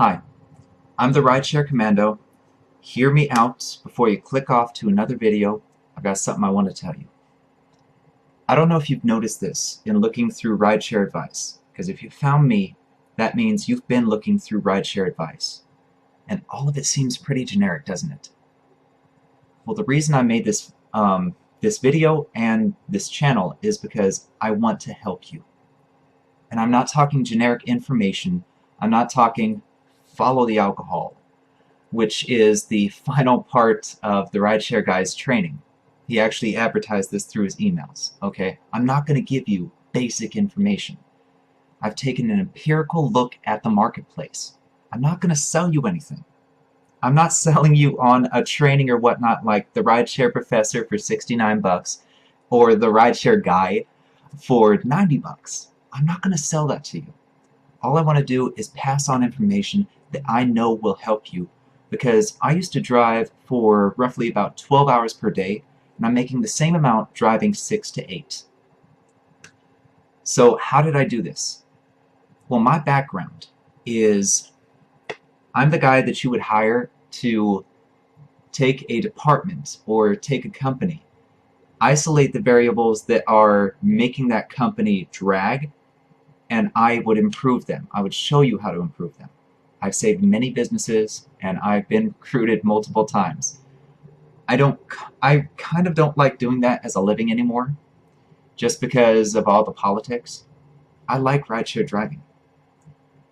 Hi, I'm the Rideshare Commando. Hear me out before you click off to another video. I've got something I want to tell you. I don't know if you've noticed this in looking through rideshare advice, because if you found me, that means you've been looking through rideshare advice. And all of it seems pretty generic, doesn't it? Well, the reason I made this video and this channel is because I want to help you. And I'm not talking generic information. I'm not talking follow the alcohol, which is the final part of the rideshare guy's training. He actually advertised this through his emails, okay? I'm not going to give you basic information. I've taken an empirical look at the marketplace. I'm not going to sell you anything. I'm not selling you on a training or whatnot like the rideshare professor for 69 bucks or the rideshare guy for 90 bucks. I'm not going to sell that to you. All I want to do is pass on information that I know will help you, because I used to drive for roughly about 12 hours per day, and I'm making the same amount driving 6 to 8. So how did I do this? Well, my background is I'm the guy that you would hire to take a department or take a company, isolate the variables that are making that company drag, and I would improve them. I would show you how to improve them. I've saved many businesses, and I've been recruited multiple times. I kind of don't like doing that as a living anymore, just because of all the politics. I like rideshare driving.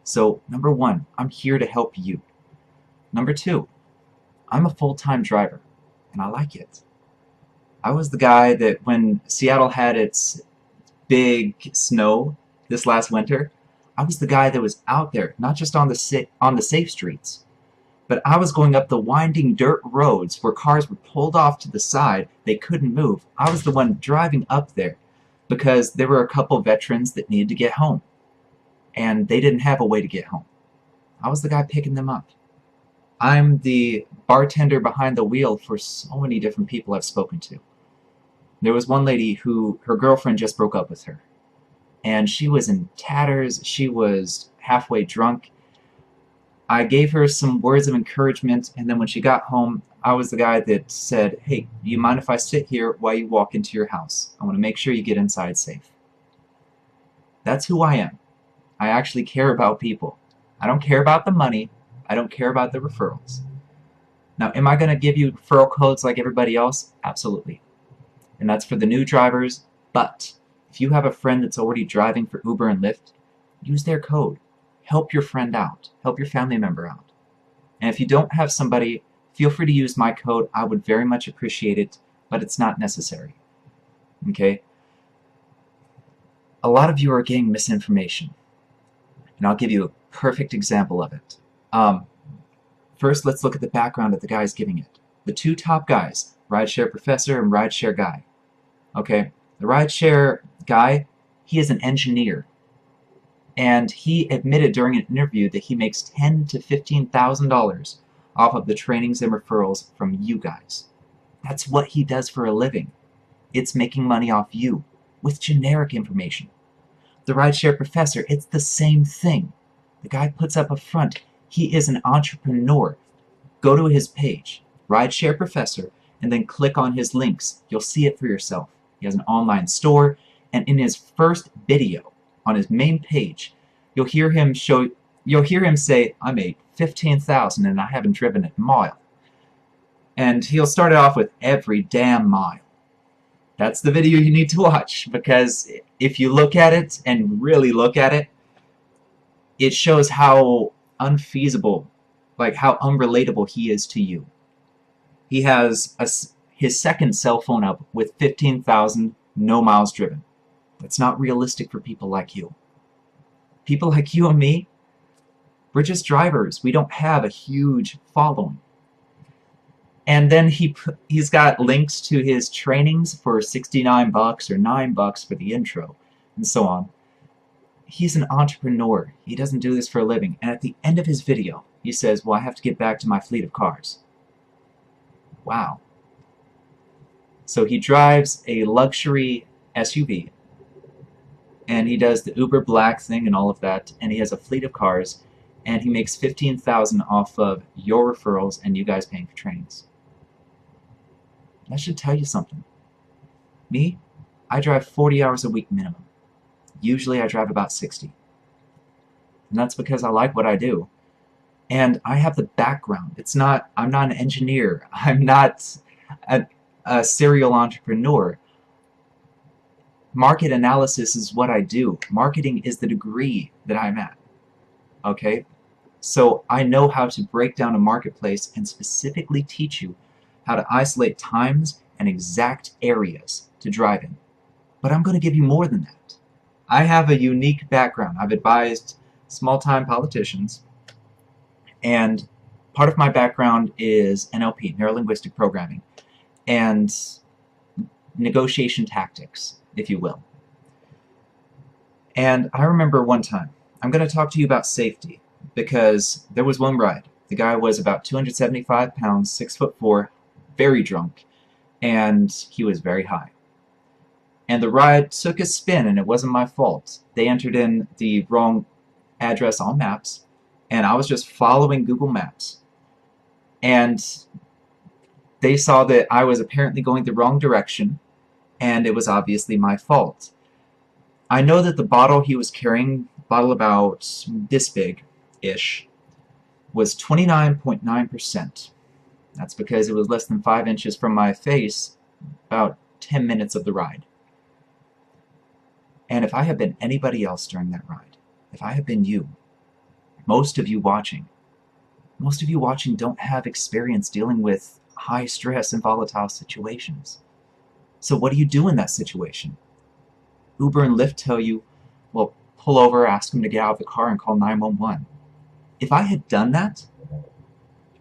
So, number one, I'm here to help you. Number two, I'm a full-time driver, and I like it. I was the guy that when Seattle had its big snow this last winter, I was the guy that was out there, not just on the safe streets, but I was going up the winding dirt roads where cars were pulled off to the side, they couldn't move. I was the one driving up there because there were a couple veterans that needed to get home, and they didn't have a way to get home. I was the guy picking them up. I'm the bartender behind the wheel for so many different people I've spoken to. There was one lady who, her girlfriend just broke up with her, and she was in tatters, she was halfway drunk. I gave her some words of encouragement, and then when she got home, I was the guy that said, hey, do you mind if I sit here while you walk into your house? I want to make sure you get inside safe. That's who I am. I actually care about people. I don't care about the money. I don't care about the referrals. Now, am I going to give you referral codes like everybody else? Absolutely. And that's for the new drivers, but if you have a friend that's already driving for Uber and Lyft, use their code. Help your friend out. Help your family member out. And if you don't have somebody, feel free to use my code. I would very much appreciate it, but it's not necessary. Okay? A lot of you are getting misinformation, and I'll give you a perfect example of it. First, let's look at the background of the guys giving it. The two top guys, Rideshare Professor and Rideshare Guy. Okay? The Rideshare Guy, he is an engineer, and he admitted during an interview that he makes $10,000 to $15,000 off of the trainings and referrals from you guys. That's what he does for a living. It's making money off you with generic information. The Rideshare Professor, it's the same thing. The guy puts up a front. He is an entrepreneur. Go to his page, Rideshare Professor, and then click on his links. You'll see it for yourself. He has an online store, and in his first video on his main page, you'll hear him say, I made $15,000 and I haven't driven a mile. And he'll start it off with every damn mile. That's the video you need to watch, because if you look at it and really look at it, it shows how unfeasible, like how unrelatable he is to you. He has his second cell phone up with 15,000, no miles driven. That's not realistic for people like you. People like you and me, we're just drivers. We don't have a huge following. And then he's got links to his trainings for 69 bucks or 9 bucks for the intro, and so on. He's an entrepreneur. He doesn't do this for a living. And at the end of his video, he says, well, I have to get back to my fleet of cars. Wow. So he drives a luxury SUV, and he does the Uber Black thing and all of that, and he has a fleet of cars, and he makes $15,000 off of your referrals and you guys paying for trainings. That should tell you something. Me, I drive 40 hours a week minimum. Usually I drive about 60. And that's because I like what I do. And I have the background. I'm not an engineer. I'm not a serial entrepreneur. Market analysis is what I do. Marketing is the degree that I'm at. Okay? So I know how to break down a marketplace and specifically teach you how to isolate times and exact areas to drive in. But I'm going to give you more than that. I have a unique background. I've advised small-time politicians, and part of my background is NLP, Neuro-Linguistic Programming, and negotiation tactics, if you will. And I remember one time, I'm going to talk to you about safety, because there was one ride. The guy was about 275 pounds, 6'4", very drunk, and he was very high. And the ride took a spin, and it wasn't my fault. They entered in the wrong address on maps, and I was just following Google Maps. And they saw that I was apparently going the wrong direction, and it was obviously my fault. I know that the bottle he was carrying, bottle about this big-ish, was 29.9%. That's because it was less than 5 inches from my face, about 10 minutes of the ride. And if I had been anybody else during that ride, if I had been you, most of you watching don't have experience dealing with high stress and volatile situations. So what do you do in that situation? Uber and Lyft tell you, well, pull over, ask them to get out of the car and call 911. If I had done that,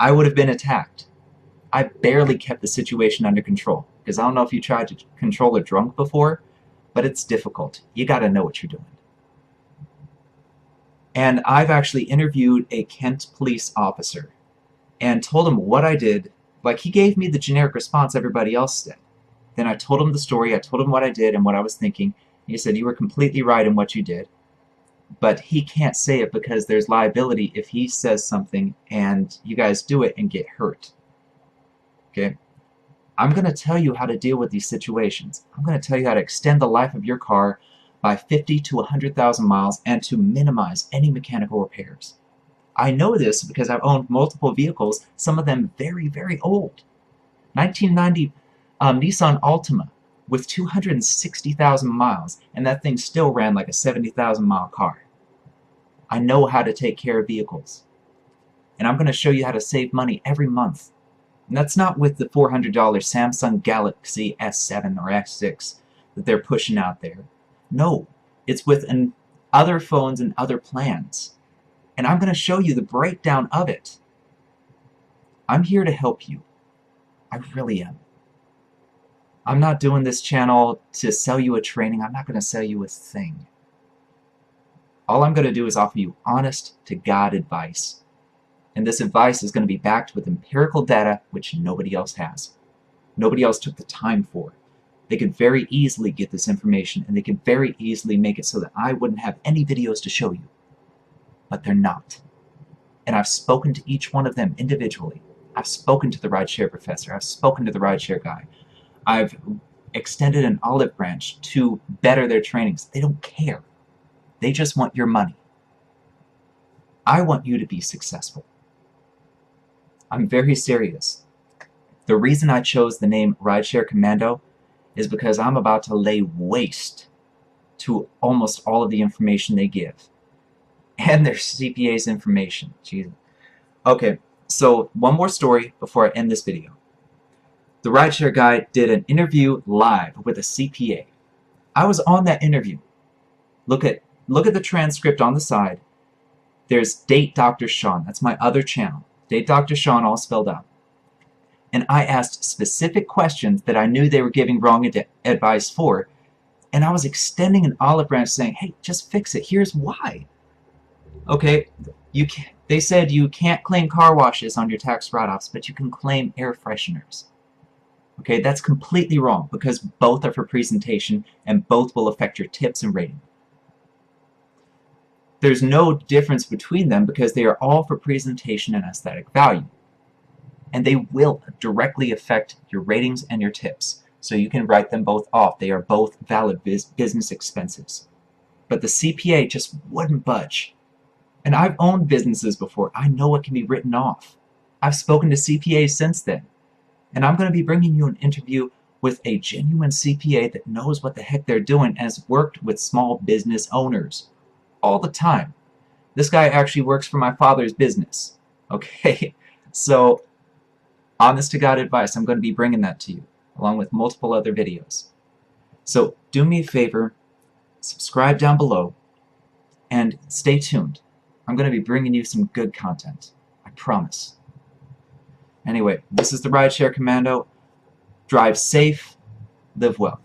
I would have been attacked. I barely kept the situation under control, because I don't know if you tried to control a drunk before, but it's difficult. You gotta know what you're doing. And I've actually interviewed a Kent police officer and told him what I did. Like, he gave me the generic response everybody else did. Then I told him the story, I told him what I did and what I was thinking. He said, you were completely right in what you did, but he can't say it because there's liability if he says something and you guys do it and get hurt. Okay? I'm going to tell you how to deal with these situations. I'm going to tell you how to extend the life of your car by 50 to 100,000 miles and to minimize any mechanical repairs. I know this because I've owned multiple vehicles, some of them very, very old. 1990 Nissan Altima with 260,000 miles, and that thing still ran like a 70,000 mile car. I know how to take care of vehicles. And I'm going to show you how to save money every month. And that's not with the $400 Samsung Galaxy S7 or S6 that they're pushing out there. No, it's with other phones and other plans. And I'm going to show you the breakdown of it. I'm here to help you. I really am. I'm not doing this channel to sell you a training. I'm not going to sell you a thing. All I'm going to do is offer you honest to God advice. And this advice is going to be backed with empirical data, which nobody else has. Nobody else took the time for. They could very easily get this information, and they could very easily make it so that I wouldn't have any videos to show you. But they're not. And I've spoken to each one of them individually. I've spoken to the Rideshare professor. I've spoken to the Rideshare guy. I've extended an olive branch to better their trainings. They don't care. They just want your money. I want you to be successful. I'm very serious. The reason I chose the name Rideshare Commando is because I'm about to lay waste to almost all of the information they give. And their CPA's information. Jesus. Okay, so one more story before I end this video. The Rideshare guy did an interview live with a CPA. I was on that interview. Look at the transcript on the side. There's Date Dr. Sean. That's my other channel. Date Dr. Sean, all spelled out. And I asked specific questions that I knew they were giving wrong advice for. And I was extending an olive branch saying, hey, just fix it. Here's why. Okay, they said you can't claim car washes on your tax write-offs, but you can claim air fresheners. Okay, that's completely wrong because both are for presentation and both will affect your tips and rating. there's no difference between them because they are all for presentation and aesthetic value. And they will directly affect your ratings and your tips. So you can write them both off. They are both valid business expenses. But the CPA just wouldn't budge. And I've owned businesses before. I know it can be written off. I've spoken to CPAs since then. And I'm going to be bringing you an interview with a genuine CPA that knows what the heck they're doing and has worked with small business owners all the time. This guy actually works for my father's business. Okay? So, honest to God advice, I'm going to be bringing that to you, along with multiple other videos. So, do me a favor, subscribe down below, and stay tuned. I'm going to be bringing you some good content. I promise. Anyway, this is the Rideshare Commando. Drive safe, live well.